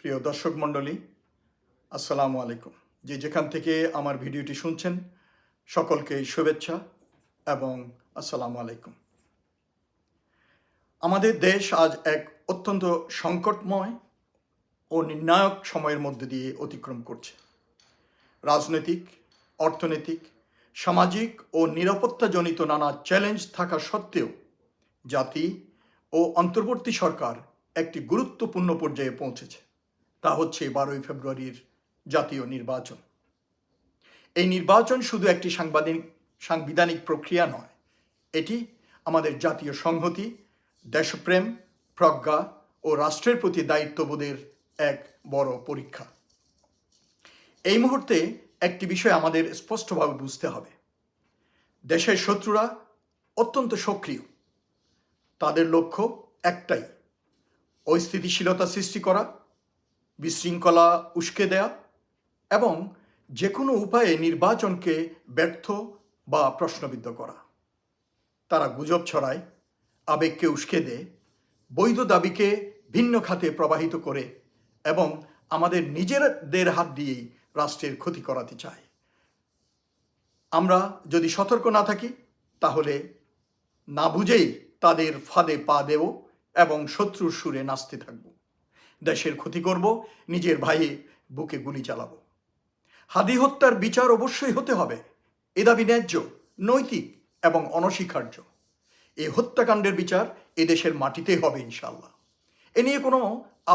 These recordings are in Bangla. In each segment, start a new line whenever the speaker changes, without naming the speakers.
প্রিয় দর্শক মণ্ডলী, আসসালামু আলাইকুম। যেখান থেকে আমার ভিডিওটি শুনছেন সকলকে শুভেচ্ছা এবং আসসালামু আলাইকুম। আমাদের দেশ আজ এক অত্যন্ত সংকটময় ও নির্ণায়ক সময়ের মধ্যে দিয়ে অতিক্রম করছে। রাজনৈতিক, অর্থনৈতিক, সামাজিক ও নিরাপত্তাজনিত নানা চ্যালেঞ্জ থাকা সত্ত্বেও জাতি ও অন্তর্বর্তী সরকার একটি গুরুত্বপূর্ণ পর্যায়ে পৌঁছেছে। তা হচ্ছে 12ই ফেব্রুয়ারির জাতীয় নির্বাচন। এই নির্বাচন শুধু একটি সাংবিধানিক প্রক্রিয়া নয়, এটি আমাদের জাতীয় সংহতি, দেশপ্রেম, প্রজ্ঞা ও রাষ্ট্রের প্রতি দায়িত্ববোধের এক বড় পরীক্ষা। এই মুহূর্তে একটি বিষয় আমাদের স্পষ্টভাবে বুঝতে হবে। দেশের শত্রুরা অত্যন্ত সক্রিয়। তাদের লক্ষ্য একটাই, অস্থিতিশীলতা সৃষ্টি করা, বিশৃঙ্খলা উস্কে দেয়া এবং যে কোনো উপায়ে নির্বাচনকে ব্যর্থ বা প্রশ্নবিদ্ধ করা। তারা গুজব ছড়ায়, আবেগকে উস্কে দেয়, বৈধ দাবিকে ভিন্ন খাতে প্রবাহিত করে এবং আমাদের নিজেদের হাত দিয়েই রাষ্ট্রের ক্ষতি করাতে চায়। আমরা যদি সতর্ক না থাকি তাহলে না বুঝেই তাদের ফাঁদে পা দেব এবং শত্রুর সুরে নাচতে থাকব। দেশের ক্ষতি করব, নিজের ভাইয়ে বুকে গুলি চালাবো। হাদি হত্যার বিচার অবশ্যই হতে হবে। এ দাবি ন্যায্য, নৈতিক এবং অনস্বীকার্য। এই হত্যাকাণ্ডের বিচার এদেশের মাটিতেই হবে ইনশাল্লাহ। এ নিয়ে কোনো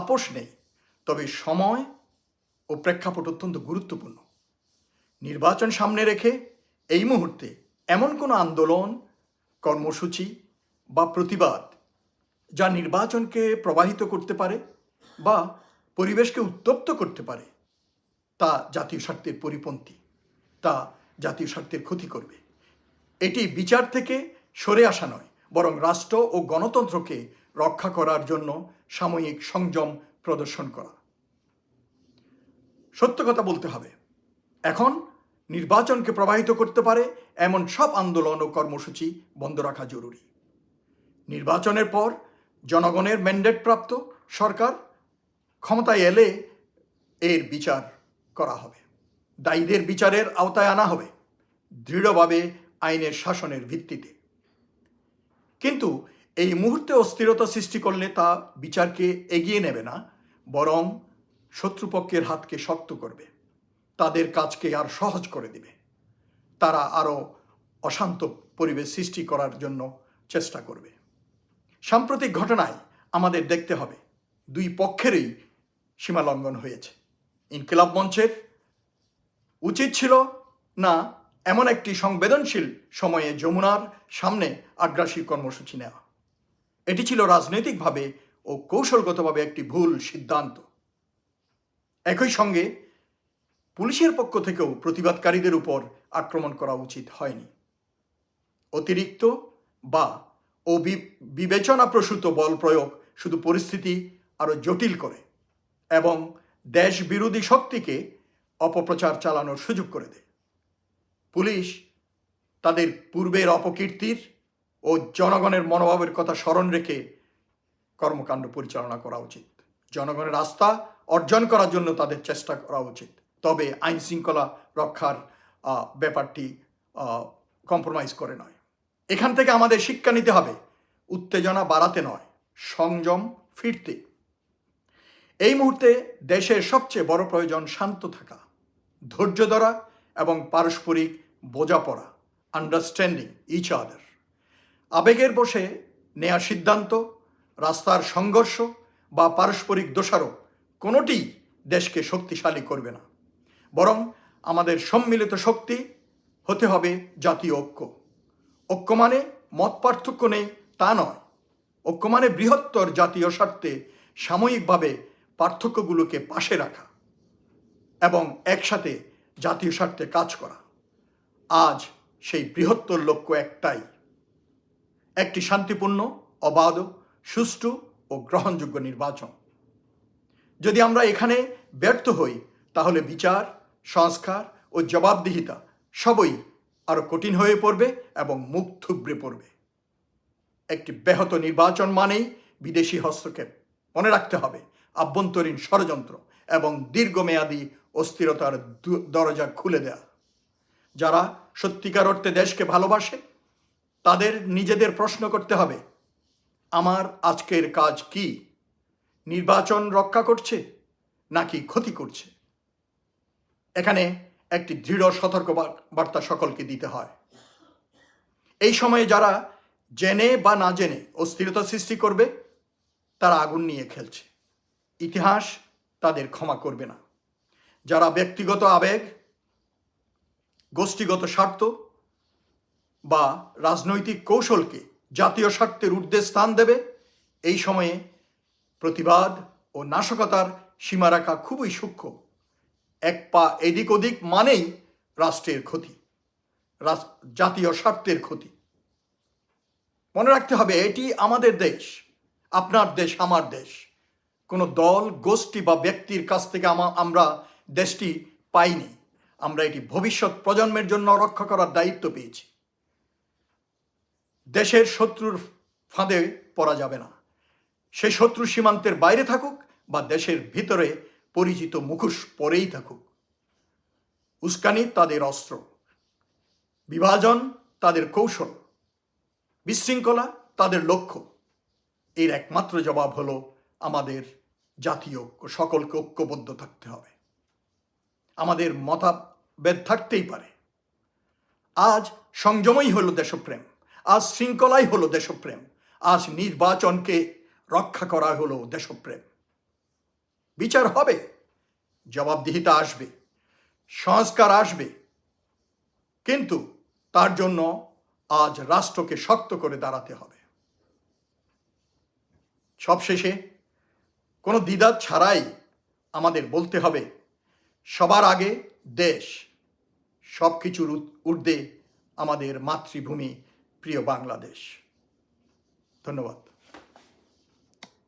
আপোষ নেই। তবে সময় ও প্রেক্ষাপট অত্যন্ত গুরুত্বপূর্ণ। নির্বাচন সামনে রেখে এই মুহূর্তে এমন কোনো আন্দোলন, কর্মসূচি বা প্রতিবাদ যা নির্বাচনকে প্রবাহিত করতে পারে বা পরিবেশকে উত্তপ্ত করতে পারে, তা জাতীয় স্বার্থের পরিপন্থী, তা জাতীয় স্বার্থের ক্ষতি করবে। এটি বিচার থেকে সরে আসা নয়, বরং রাষ্ট্র ও গণতন্ত্রকে রক্ষা করার জন্য সাময়িক সংযম প্রদর্শন করা। সত্য কথা বলতে হবে, এখন নির্বাচনকে প্রবাহিত করতে পারে এমন সব আন্দোলন ও কর্মসূচি বন্ধ রাখা জরুরি। নির্বাচনের পর জনগণের ম্যান্ডেট প্রাপ্ত সরকার ক্ষমতায় এলে এর বিচার করা হবে, দায়ীদের বিচারের আওতায় আনা হবে দৃঢ়ভাবে আইনের শাসনের ভিত্তিতে। কিন্তু এই মুহূর্তে অস্থিরতা সৃষ্টি করলে তা বিচারকে এগিয়ে নেবে না, বরং শত্রুপক্ষের হাতকে শক্ত করবে, তাদের কাজকে আর সহজ করে দিবে। তারা আরও অশান্ত পরিবেশ সৃষ্টি করার জন্য চেষ্টা করবে। সাম্প্রতিক ঘটনায় আমাদের দেখতে হবে দুই পক্ষেরই সীমা লঙ্ঘন হয়েছে। ইনকিলাব মঞ্চের উচিত ছিল না এমন একটি সংবেদনশীল সময়ে যমুনার সামনে আগ্রাসী কর্মসূচি নেওয়া। এটি ছিল রাজনৈতিকভাবে ও কৌশলগতভাবে একটি ভুল সিদ্ধান্ত। একই সঙ্গে পুলিশের পক্ষ থেকেও প্রতিবাদকারীদের উপর আক্রমণ করা উচিত হয়নি। অতিরিক্ত বা বিবেচনাপ্রসূত বল প্রয়োগ শুধু পরিস্থিতি আরও জটিল করে এবং দেশ বিরোধী শক্তিকে অপপ্রচার চালানোর সুযোগ করে দেয়। পুলিশ তাদের পূর্বের অপকীর্তির ও জনগণের মনোভাবের কথা স্মরণ রেখে কর্মকাণ্ড পরিচালনা করা উচিত। জনগণের আস্থা অর্জন করার জন্য তাদের চেষ্টা করা উচিত। তবে আইন শৃঙ্খলা রক্ষার ব্যাপারটি কম্প্রোমাইজ করে নয়। এখান থেকে আমাদের শিক্ষা নিতে হবে, উত্তেজনা বাড়াতে নয়, সংযম ফিরতে। এই মুহূর্তে দেশের সবচেয়ে বড় প্রয়োজন শান্ত থাকা, ধৈর্য ধরা এবং পারস্পরিক বোঝাপড়া, আন্ডারস্ট্যান্ডিং ইচ আদার। আবেগের বশে নেওয়া সিদ্ধান্ত, রাস্তার সংঘর্ষ বা পারস্পরিক দোষারোপ কোনোটি দেশকে শক্তিশালী করবে না, বরং আমাদের সম্মিলিত শক্তি হতে হবে জাতীয় ঐক্য। ঐক্য মানে মত পার্থক্য নেই তা নয়, ঐক্য মানে বৃহত্তর জাতীয় স্বার্থে সাময়িকভাবে পার্থক্যগুলোকে পাশে রাখা এবং একসাথে জাতীয় স্বার্থে কাজ করা। আজ সেই বৃহত্তর লক্ষ্য একটাই, একটি শান্তিপূর্ণ, অবাধ, সুষ্ঠু ও গ্রহণযোগ্য নির্বাচন। যদি আমরা এখানে ব্যর্থ হই তাহলে বিচার, সংস্কার ও জবাবদিহিতা সবই আরও কঠিন হয়ে পড়বে এবং মুখ থুবড়ে পড়বে। একটি ব্যাহত নির্বাচন মানেই বিদেশি হস্তক্ষেপ। মনে রাখতে হবে, আভ্যন্তরীণ ষড়যন্ত্র এবং দীর্ঘমেয়াদী অস্থিরতার দরজা খুলে দেয়া। যারা সত্যিকার অর্থে দেশকে ভালোবাসে তাদের নিজেদের প্রশ্ন করতে হবে, আমার আজকের কাজ কি? নির্বাচন রক্ষা করছে নাকি ক্ষতি করছে? এখানে একটি দৃঢ় সতর্ক বার্তা সকলকে দিতে হয়। এই সময়ে যারা জেনে বা না জেনে অস্থিরতা সৃষ্টি করবে তারা আগুন নিয়ে খেলছে। ইতিহাস তাদের ক্ষমা করবে না। যারা ব্যক্তিগত আবেগ, গোষ্ঠীগত স্বার্থ বা রাজনৈতিক কৌশলকে জাতীয় স্বার্থের ঊর্ধ্বে স্থান দেবে, এই সময়ে প্রতিবাদ ও নাশকতার সীমা রাখা খুবই সূক্ষ্ম। এক পা এদিক ওদিক মানেই রাষ্ট্রের ক্ষতি, জাতীয় স্বার্থের ক্ষতি। মনে রাখতে হবে, এটি আমাদের দেশ, আপনার দেশ, আমার দেশ। কোনো দল, গোষ্ঠী বা ব্যক্তির কাছ থেকে আমরা দেশটি পাইনি। আমরা এটি ভবিষ্যৎ প্রজন্মের জন্য রক্ষা করার দায়িত্ব পেয়েছি। দেশের শত্রুর ফাঁদে পড়া যাবে না। সেই শত্রু সীমান্তের বাইরে থাকুক বা দেশের ভিতরে পরিচিত মুখোশ পরেই থাকুক। উস্কানি তাদের অস্ত্র, বিভাজন তাদের কৌশল, বিশৃঙ্খলা তাদের লক্ষ্য। এর একমাত্র জবাব হলো আমাদের জাতীয় সকলকে ঐক্যবদ্ধ থাকতে হবে। আমাদের মতভেদ থাকতেই পারে। আজ সংযমই হলো দেশপ্রেম, আজ শৃঙ্খলাই হলো দেশপ্রেম, আজ নির্বাচনকে রক্ষা করা হলো দেশপ্রেম। বিচার হবে, জবাবদিহিতা আসবে, সংস্কার আসবে, কিন্তু তার জন্য আজ রাষ্ট্রকে শক্ত করে দাঁড়াতে হবে। সবশেষে কোনো দ্বিধা ছাড়াই আমাদের বলতে হবে, সবার আগে দেশ, সব কিছুর ঊর্ধ্বে আমাদের মাতৃভূমি প্রিয় বাংলাদেশ। ধন্যবাদ।